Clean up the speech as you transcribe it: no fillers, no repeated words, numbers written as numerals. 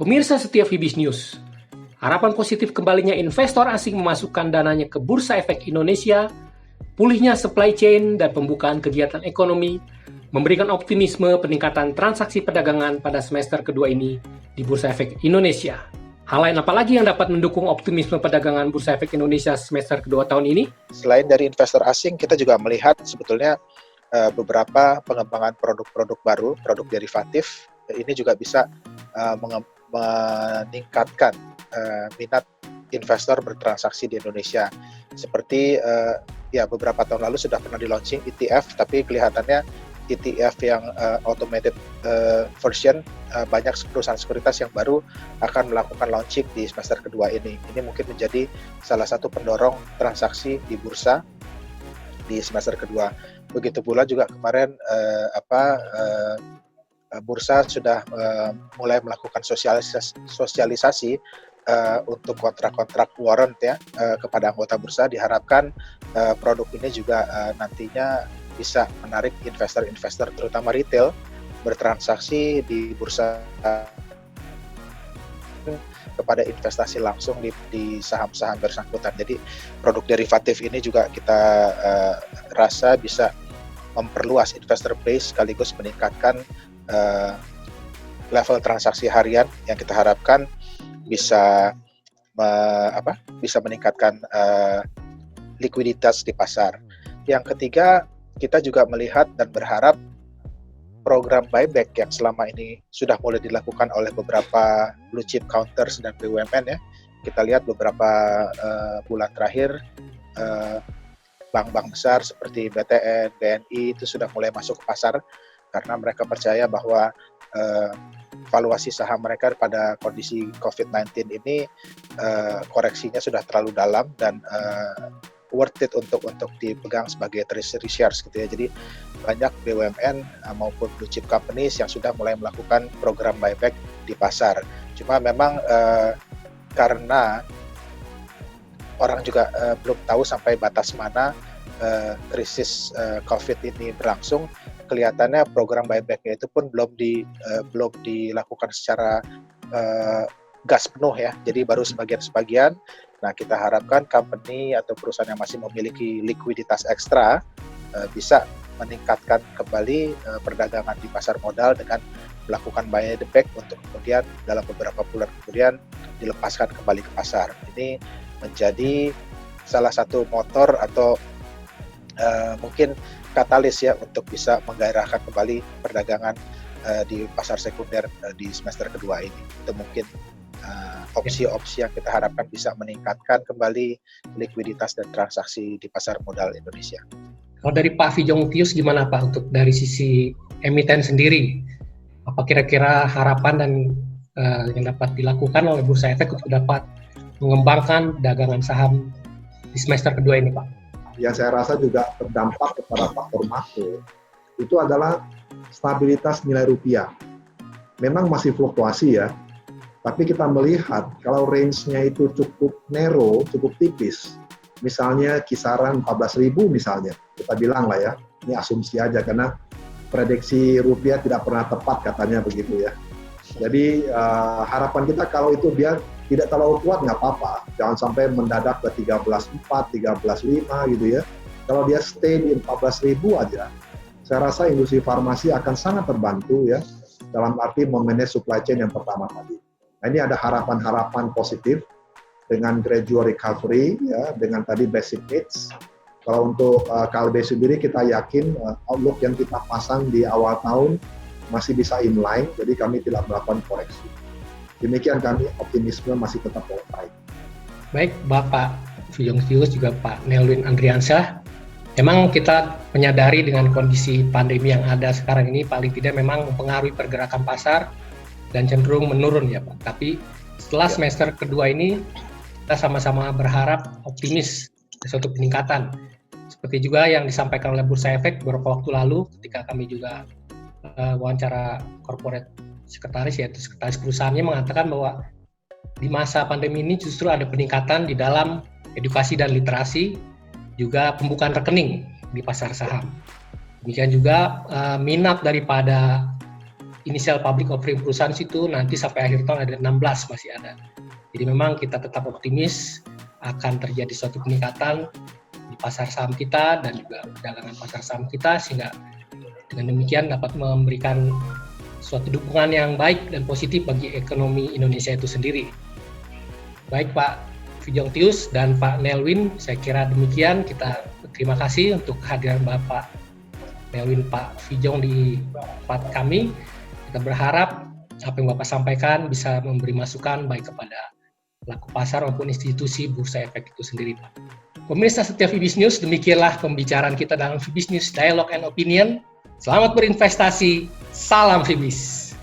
Pemirsa setia Fibis News, harapan positif kembalinya investor asing memasukkan dananya ke Bursa Efek Indonesia, pulihnya supply chain dan pembukaan kegiatan ekonomi, memberikan optimisme peningkatan transaksi perdagangan pada semester kedua ini di Bursa Efek Indonesia. Hal lain apa lagi yang dapat mendukung optimisme perdagangan Bursa Efek Indonesia semester kedua tahun ini? Selain dari investor asing, kita juga melihat sebetulnya beberapa pengembangan produk-produk baru, produk derivatif, ini juga bisa meningkatkan minat investor bertransaksi di Indonesia. Seperti beberapa tahun lalu sudah pernah di-launching ETF, tapi kelihatannya ETF yang automated version, banyak perusahaan sekuritas yang baru akan melakukan launching di semester kedua ini. Ini mungkin menjadi salah satu pendorong transaksi di bursa di semester kedua. Begitu pula juga kemarin bursa sudah mulai melakukan sosialisasi untuk kontrak-kontrak warrant kepada anggota bursa. Diharapkan produk ini juga nantinya bisa menarik investor-investor terutama retail bertransaksi di bursa kepada investasi langsung di saham-saham bersangkutan. Jadi produk derivatif ini juga kita rasa bisa memperluas investor base sekaligus meningkatkan level transaksi harian yang kita harapkan bisa meningkatkan likuiditas di pasar. Yang ketiga, kita juga melihat dan berharap program buyback yang selama ini sudah mulai dilakukan oleh beberapa blue chip counters dan BUMN ya. Kita lihat beberapa bulan terakhir bank-bank besar seperti BTN, BNI itu sudah mulai masuk ke pasar karena mereka percaya bahwa valuasi saham mereka pada kondisi COVID-19 ini koreksinya sudah terlalu dalam dan worth it untuk dipegang sebagai treasury shares gitu ya. Jadi banyak BUMN maupun blue chip companies yang sudah mulai melakukan program buyback di pasar. Cuma memang karena orang juga belum tahu sampai batas mana krisis COVID ini berlangsung, kelihatannya program buyback-nya itu pun belum dilakukan secara gas penuh ya. Jadi baru sebagian-sebagian. Nah, kita harapkan company atau perusahaan yang masih memiliki likuiditas ekstra bisa meningkatkan kembali perdagangan di pasar modal dengan melakukan buyback untuk kemudian dalam beberapa bulan kemudian dilepaskan kembali ke pasar. Ini menjadi salah satu motor atau mungkin katalis ya untuk bisa menggairahkan kembali perdagangan di pasar sekunder di semester kedua ini. Itu mungkin opsi-opsi yang kita harapkan bisa meningkatkan kembali likuiditas dan transaksi di pasar modal Indonesia. Kalau dari Pak Fijongtius gimana Pak untuk dari sisi emiten sendiri? Apa kira-kira harapan dan yang dapat dilakukan oleh Bursa Efek untuk dapat mengembangkan dagangan saham di semester kedua ini Pak? Ya, saya rasa juga terdampak kepada faktor makro. Itu adalah stabilitas nilai rupiah. Memang masih fluktuasi ya, tapi kita melihat kalau range-nya itu cukup narrow, cukup tipis, misalnya kisaran 14.000 misalnya, kita bilang lah ya, ini asumsi aja karena prediksi rupiah tidak pernah tepat katanya begitu ya. Jadi harapan kita kalau itu dia tidak terlalu kuat nggak apa-apa, jangan sampai mendadak ke 13.4, 13.5 gitu ya. Kalau dia stay di 14.000 aja, saya rasa industri farmasi akan sangat terbantu ya, dalam arti memanage supply chain yang pertama tadi. Nah, ini ada harapan-harapan positif dengan gradual recovery ya, dengan tadi basic needs. Kalau untuk KLB sendiri kita yakin outlook yang kita pasang di awal tahun masih bisa inline, jadi kami tidak melakukan koreksi. Demikian kami optimisme masih tetap baik. Baik, Bapak Fijongtius juga Pak Nelwin Andriansyah. Memang kita menyadari dengan kondisi pandemi yang ada sekarang ini paling tidak memang mempengaruhi pergerakan pasar dan cenderung menurun ya Pak. Tapi setelah semester kedua ini kita sama-sama berharap optimis ada suatu peningkatan. Seperti juga yang disampaikan oleh Bursa Efek beberapa waktu lalu ketika kami juga wawancara corporate sekretaris yaitu sekretaris perusahaannya mengatakan bahwa di masa pandemi ini justru ada peningkatan di dalam edukasi dan literasi, juga pembukaan rekening di pasar saham. Demikian juga minat daripada initial public offering perusahaan situ nanti sampai akhir tahun ada 16 masih ada. Jadi memang kita tetap optimis akan terjadi suatu peningkatan di pasar saham kita dan juga perdagangan pasar saham kita, sehingga dengan demikian dapat memberikan suatu dukungan yang baik dan positif bagi ekonomi Indonesia itu sendiri. Baik Pak Fijong Tius dan Pak Nelwin, saya kira demikian. Kita terima kasih untuk kehadiran Bapak Nelwin, Pak Fijong di tempat kami. Kita berharap apa yang Bapak sampaikan bisa memberi masukan baik kepada pelaku pasar maupun institusi Bursa Efek itu sendiri, Pak. Pemirsa setia Fibis News, demikianlah pembicaraan kita dalam Fibis News Dialogue and Opinion. Selamat berinvestasi, salam Fibis.